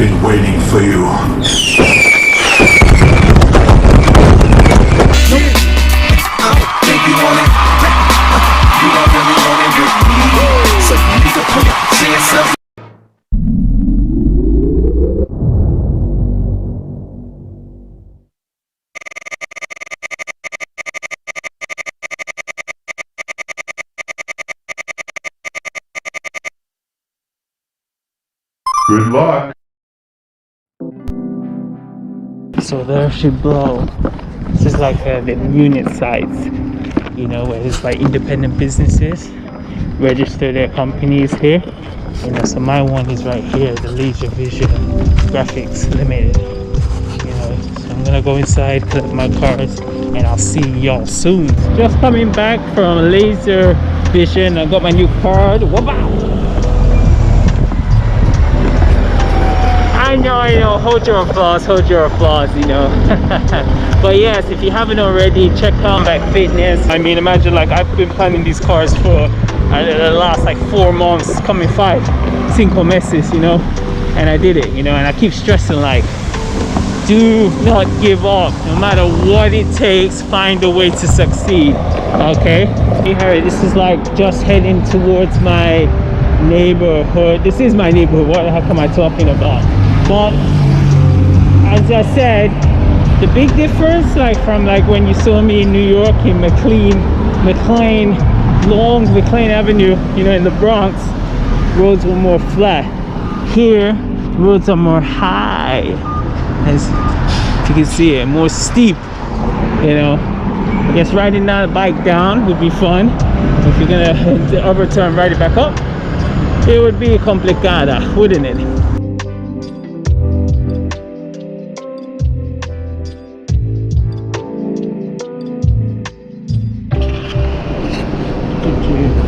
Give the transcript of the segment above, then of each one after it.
been waiting for you. Good luck. So there she blow. This is like the unit sites, you know, where it's like independent businesses register their companies here. You know, so my one is right here, the Leisure Vision Graphics Limited. You know, so I'm gonna go inside, collect my cars, and I'll see y'all soon. Just coming back from Laser Vision. I got my new card. Wow! I know, hold your applause, you know. But yes, if you haven't already, check out Back Fitness. I mean, imagine like I've been planning these cars for the last like 4 months, coming 5 cinco meses, you know, and I did it, you know, and I keep stressing like, do not give up, no matter what it takes, find a way to succeed. Okay, here, this is like just heading towards my neighborhood. This is my neighborhood. What the heck am I talking about? But as I said, the big difference, like from like when you saw me in New York in McLean Avenue, you know, in the Bronx, roads were more flat. Here, roads are more high, as you can see it, more steep. You know, I guess riding that bike down would be fun. If you're gonna overturn, ride it back up, it would be complicada, wouldn't it?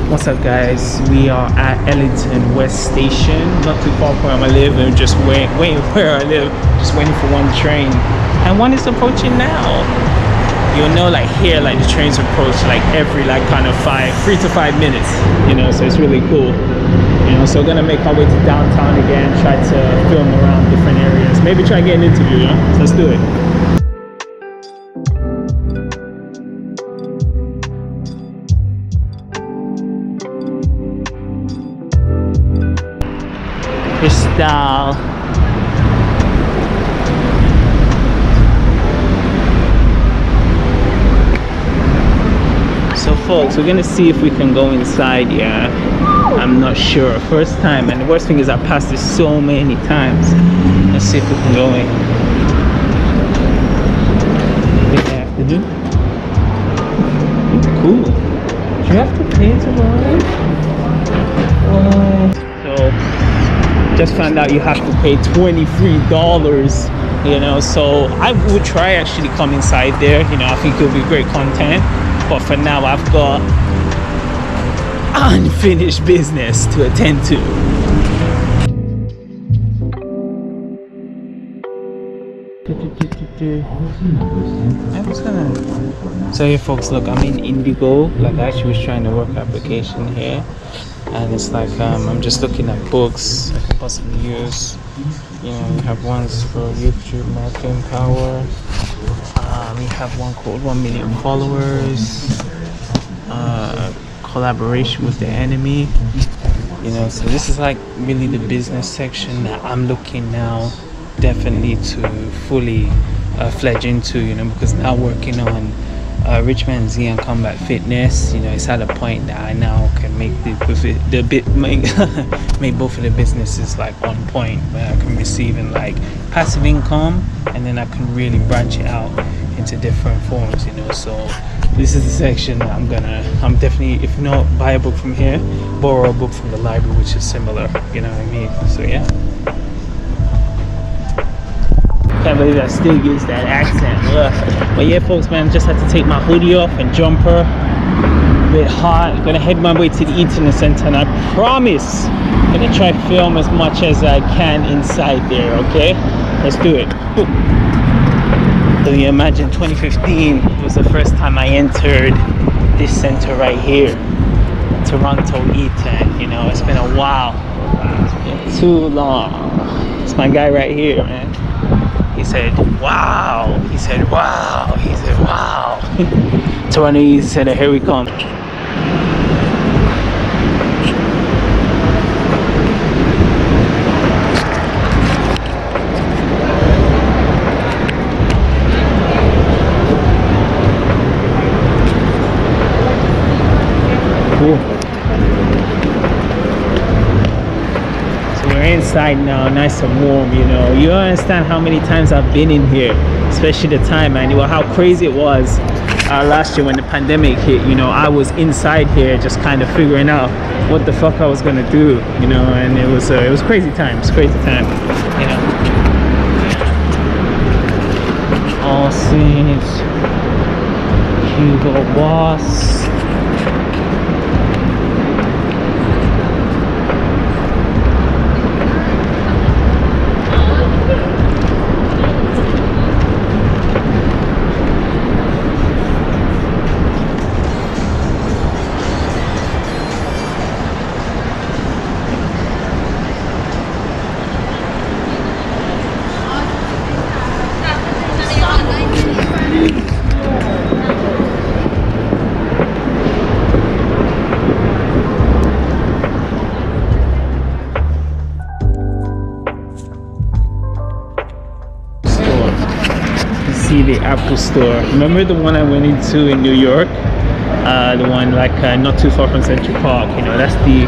What's up, guys? We are at Ellington West Station, not too far from where I live, and just waiting where I live, just waiting for one train, and one is approaching now. You'll know like here, like the trains approach like every like kind of 3 to 5 minutes, you know, so it's really cool, you know. So we're gonna make our way to downtown again, try to film around different areas, maybe try to get an interview, you know. So let's do it. Crystal. So folks, we're gonna see if we can go inside. Yeah, I'm not sure, first time, and the worst thing is I passed this so many times. Let's see if we can go in. What do you have to do? Cool. Do you have to pay to go in? So just found out you have to pay $23, you know, so I would try actually come inside there, you know. I think it'll be great content, but for now I've got unfinished business to attend to. So here folks, look, I'm in Indigo. Like I actually was trying to work application here, and it's like I'm just looking at books I can possibly use. You know, we have ones for YouTube marketing power. We have one called 1 million followers. Collaboration with the enemy. You know, so this is like really the business section that I'm looking now definitely to fully fledge into, you know, because now working on Richmond Z and Combat Fitness, you know, it's at a point that I now can make make both of the businesses like on point, where I can receive in like passive income, and then I can really branch it out into different forms, you know. So this is the section that I'm definitely, if not buy a book from here, borrow a book from the library which is similar, you know what I mean. So yeah, can't believe I still use that accent. Ugh. But yeah folks, man, just had to take my hoodie off and jumper. A bit hot. Gonna head my way to the internet center, and I promise I'm gonna try to film as much as I can inside there. Okay, let's do it. Ooh. So you imagine 2015 was the first time I entered this center right here, Toronto Eaton. You know, it's been a while. It's been too long. It's That's my guy right here, man. He said, wow. He said, wow. He said, wow. Taiwanese said, here we come. Cool. So we're inside now, nice and warm, you know. You don't understand how many times I've been in here, especially the time, man. Well, how crazy it was last year when the pandemic hit. You know, I was inside here just kind of figuring out what the fuck I was gonna do, you know. And it was crazy time. It's crazy time, you know. All Saints, Hugo Boss. The Apple store. Remember the one I went into in New York? The one like not too far from Central Park. You know, that's the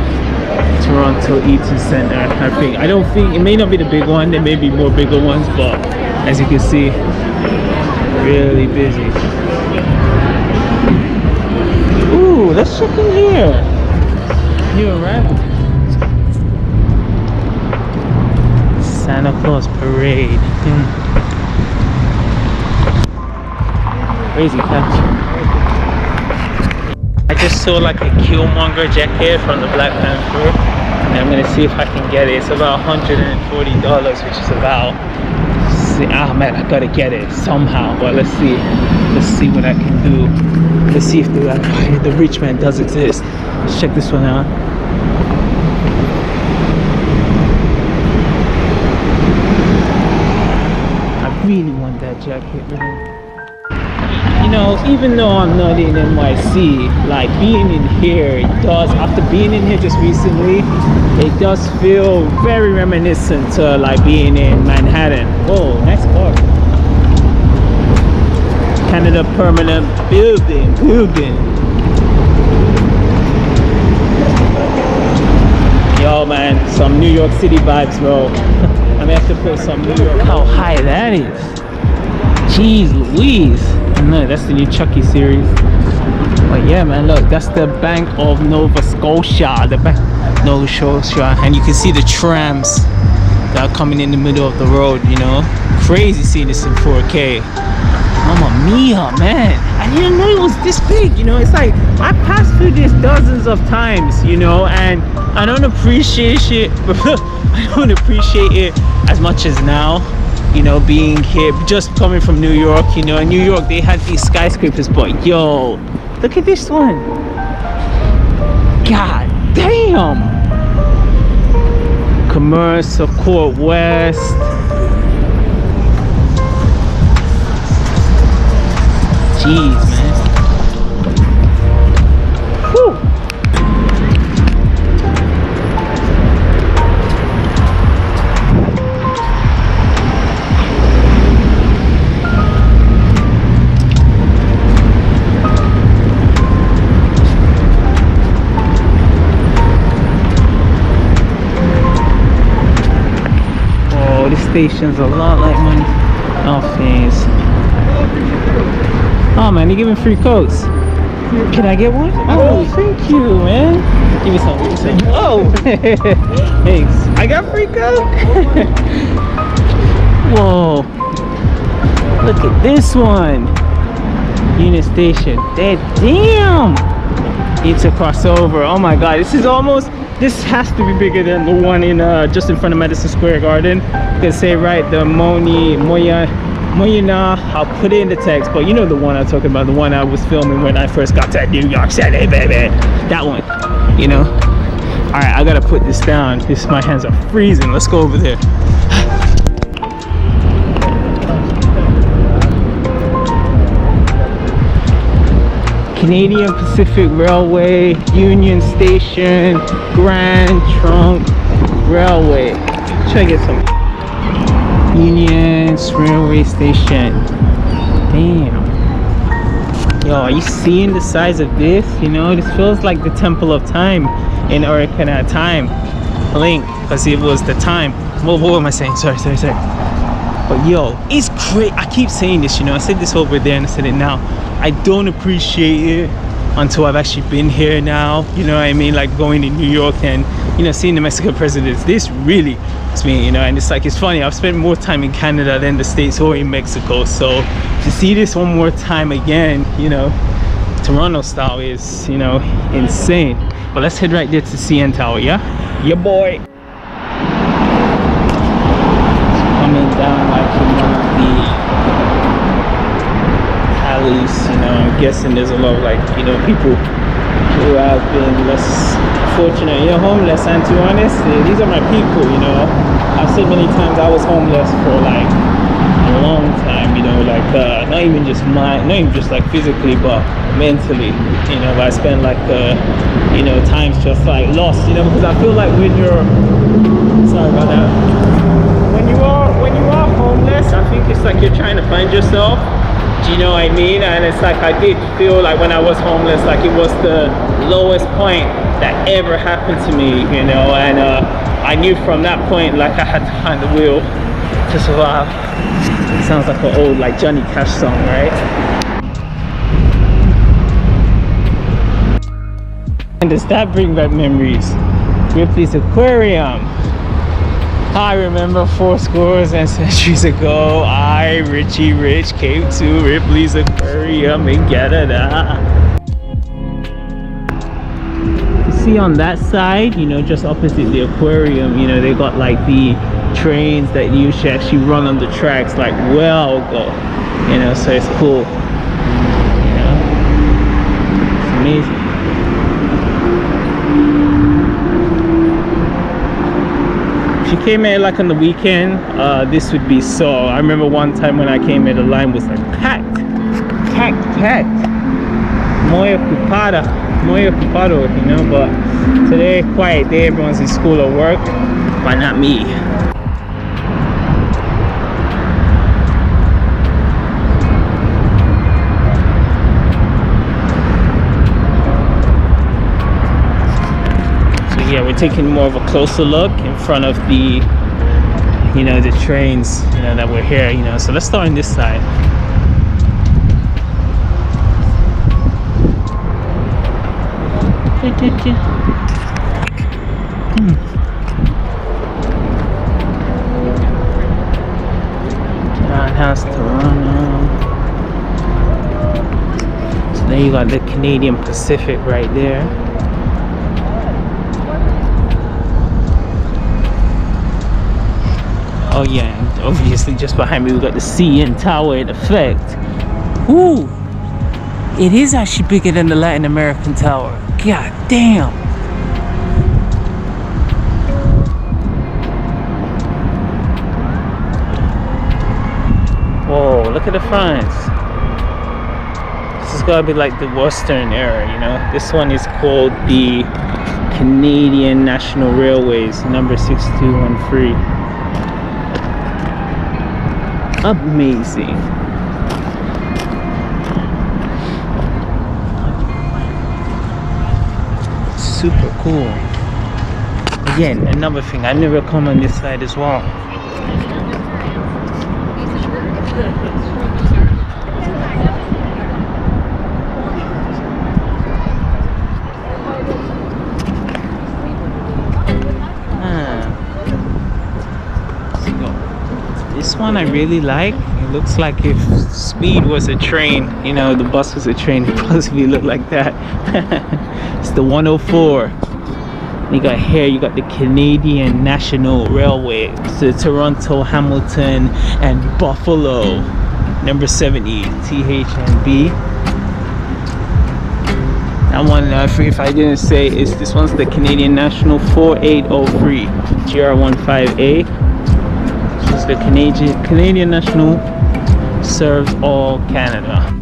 Toronto Eaton Center. I don't think it may not be the big one. There may be more bigger ones, but as you can see, really busy. Ooh, let's check in here. You alright? Santa Claus parade. Crazy catch. I just saw like a Killmonger jacket from the Black Panther, and I'm gonna see if I can get it. It's about $140, which is about. Ah man, I gotta get it somehow. But let's see what I can do. Let's see if the rich man does exist. Let's check this one out. I really want that jacket, man. You know, even though I'm not in NYC, like being in here, it does, after being in here just recently, it does feel very reminiscent to like being in Manhattan. Whoa, nice car. Canada Permanent Building. Yo man, some New York City vibes, bro. I'm gonna have to put some New York. How high that is. Jeez Louise. No, that's the new Chucky series. But yeah, man, look, that's the Bank of Nova Scotia. The Bank of Nova Scotia. And you can see the trams that are coming in the middle of the road, you know. Crazy seeing this in 4K. Mamma mia, man. I didn't know it was this big, you know. It's like, I passed through this dozens of times, you know, and I don't appreciate it. I don't appreciate it as much as now. You know, being here, just coming from New York, you know, in New York they had these skyscrapers, but yo, look at this one. God damn. Commerce of Court West. Jeez, man. Whew. Stations a lot like money. Oh, things. Oh man, you're giving free coats. Can I get one? Oh, thank you, man. Give me some. Give me some. Oh, thanks. I got free coat. Whoa! Look at this one. Union Station. Damn. Need to cross over. Oh my God, this is almost. This has to be bigger than the one in just in front of Madison Square Garden. You can say right, the Moyana. I'll put it in the text, but you know the one I'm talking about, the one I was filming when I first got to New York City, baby. That one, you know. All right, I gotta put this down. My hands are freezing. Let's go over there. Canadian Pacific Railway, Union Station, Grand Trunk Railway. Try to get some Union Railway Station. Damn. Yo, are you seeing the size of this? You know, this feels like the Temple of Time in Oregon Time Link, because it was the time. What am I saying? Sorry. But yo, it's great. I keep saying this, you know, I said this over there and I said it now. I don't appreciate it until I've actually been here now. You know what I mean? Like going to New York and, you know, seeing the Mexican presidents. This really is me, you know, and it's like, it's funny. I've spent more time in Canada than the States or in Mexico. So to see this one more time again, you know, Toronto style is, you know, insane. But let's head right there to CN Tower, yeah? Yeah, boy. Coming down like in one of the alleys, you know, I'm guessing there's a lot of like, you know, people who have been less fortunate, you know, homeless. And to be honest, these are my people, you know. I've said many times I was homeless for like a long time, you know, like not even just like physically, but mentally, you know. But I spent like you know, times just like lost, you know, because I feel like when you're, sorry about that, when you are homeless, I think it's like you're trying to find yourself. Do you know what I mean? And it's like I did feel like when I was homeless, like it was the lowest point that ever happened to me, you know. And I knew from that point, like I had to find the wheel to survive. It sounds like an old like Johnny Cash song, right? And does that bring back memories? Ripley's Aquarium. I remember 4 scores and centuries ago, I, Richie Rich, came to Ripley's Aquarium in Canada. You see on that side, you know, just opposite the aquarium, you know, they got like the trains that you should actually run on the tracks like well ago, you know, so it's cool, you know, it's amazing. If you came here like on the weekend, this would be so. I remember one time when I came here, the line was like packed. Muy ocupado, you know, but today, quiet day, everyone's in school or work, but not me. Yeah, we're taking more of a closer look in front of the, you know, the trains, you know, that we're here, you know. So let's start on this side. Townhouse, Toronto. So there you got the Canadian Pacific right there. Oh yeah, and obviously just behind me we got the CN Tower in effect. Ooh, it is actually bigger than the Latin American Tower. God damn. Whoa, look at the fronts. This is gotta be like the Western era, you know. This one is called the Canadian National Railways, number 6213. Amazing. Super cool. Again, another thing, I never come on this side as well. This one I really like. It looks like if speed was a train, you know, the bus was a train, it possibly looked like that. It's the 104. You got here, you got the Canadian National Railway, so Toronto, Hamilton, and Buffalo, number 70, THNB. That one, if I didn't say, is this one's the Canadian National 4803 GR15A. This is the Canadian National, serves all Canada.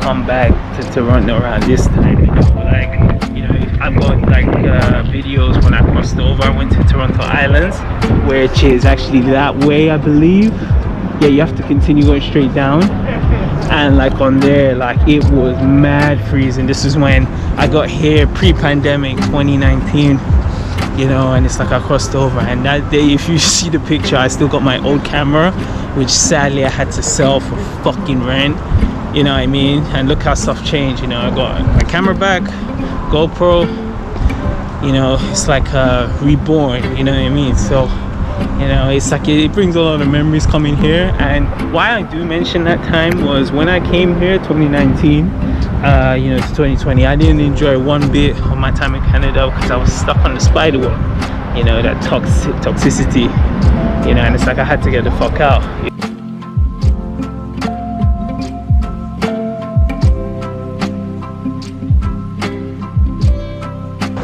come back to Toronto around this time, you know, like, you know, I've got like videos when I crossed over. I went to Toronto Islands, which is actually that way, I believe. Yeah, you have to continue going straight down, and like on there, like it was mad freezing. This is when I got here pre-pandemic 2019, you know, and it's like I crossed over, and that day, if you see the picture, I still got my old camera, which sadly I had to sell for fucking rent, you know what I mean? And look how stuff changed, you know. I got my camera back, GoPro, you know, it's like reborn, you know what I mean? So, you know, it's like it brings a lot of memories coming here. And why I do mention that time was when I came here 2019, you know, to 2020, I didn't enjoy one bit of my time in Canada because I was stuck on the spider web, you know, that toxicity, you know, and it's like I had to get the fuck out.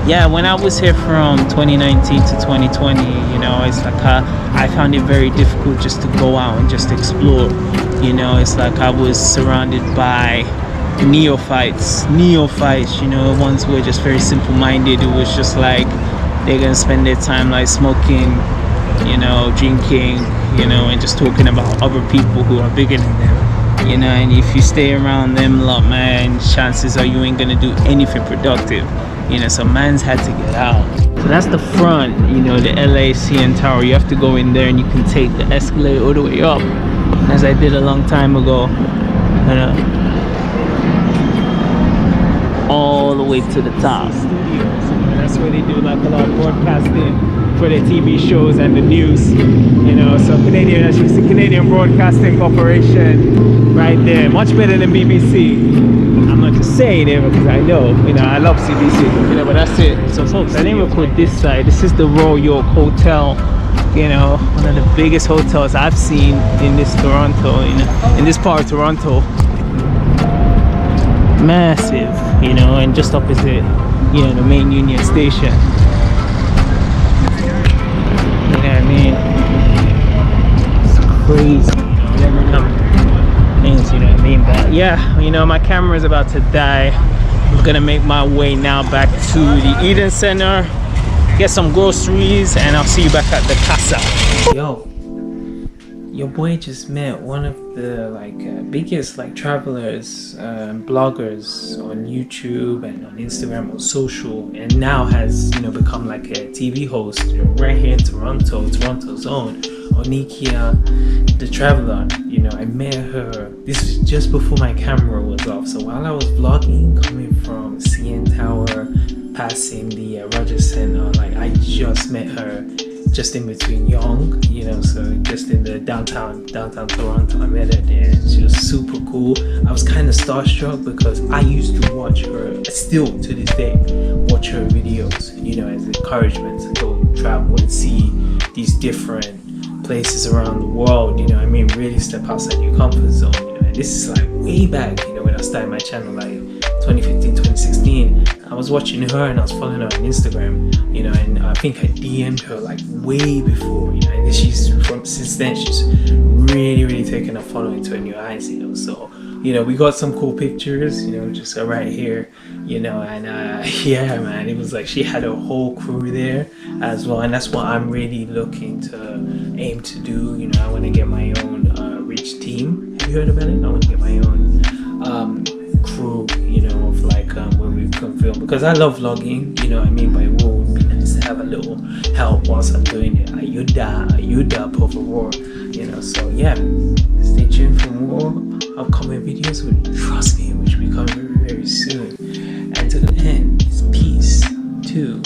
Yeah, when I was here from 2019 to 2020, you know, it's like I found it very difficult just to go out and just explore. You know, it's like I was surrounded by neophytes, you know, ones who were just very simple-minded. It was just like they're gonna spend their time like smoking, you know, drinking, you know, and just talking about other people who are bigger than them. You know, and if you stay around them a lot, man, chances are you ain't gonna do anything productive. You know, so man's had to get out. So that's the front, you know, the LA CN Tower. You have to go in there and you can take the escalator all the way up, as I did a long time ago, you know, all the way to the top. That's where they do like a lot of broadcasting for their TV shows and the news, you know. So Canadian, as you see, Canadian Broadcasting Corporation right there, much better than BBC. I'm not just saying it because I know, you know, I love CBC, you know, but that's it. So folks, I didn't record this side. This is the Royal York Hotel, you know, one of the biggest hotels I've seen in this Toronto, you know, in this part of Toronto. Massive, you know, and just opposite, you know, the main Union Station. You know what I mean? It's crazy, you know, never come. You know what I mean? But yeah, you know, my camera is about to die. I'm gonna make my way now back to the Eden Center, get some groceries, and I'll see you back at the casa. Yo, your boy just met one of the biggest travelers, bloggers on YouTube and on Instagram, on social, and now has, you know, become like a TV host, you know, right here in Toronto's own Oneika the Traveller. You know, I met her, this was just before my camera was off, so while I was vlogging coming from CN Tower, passing the Rogers Center, like I just met her just in between Yonge, you know, so just in the downtown Toronto. I met her there. She was super cool. I was kind of starstruck because I used to watch her, still to this day, watch her videos, you know, as encouragement to go travel and see these different places around the world, you know. I mean, really step outside your comfort zone, you know. And this is like way back, you know, when I started my channel, like 2015, 2016. I was watching her and I was following her on Instagram, you know, and I think I DM'd her like way before, you know, and since then she's really taken a following to her new eyes, you know. So, you know, we got some cool pictures, you know, just right here, you know, and yeah, man, it was like she had a whole crew there as well, and that's what I'm really looking to aim to do. You know, I want to get my own rich team. Have you heard about it? I want to get my own crew, you know, of like where we can film, because I love vlogging, you know what I mean, but it would be nice to have a little help whilst I'm doing it. Ayuda por favor, you know. So yeah, stay tuned for more upcoming videos, trust me, which will be coming very soon. And to the end, it's peace to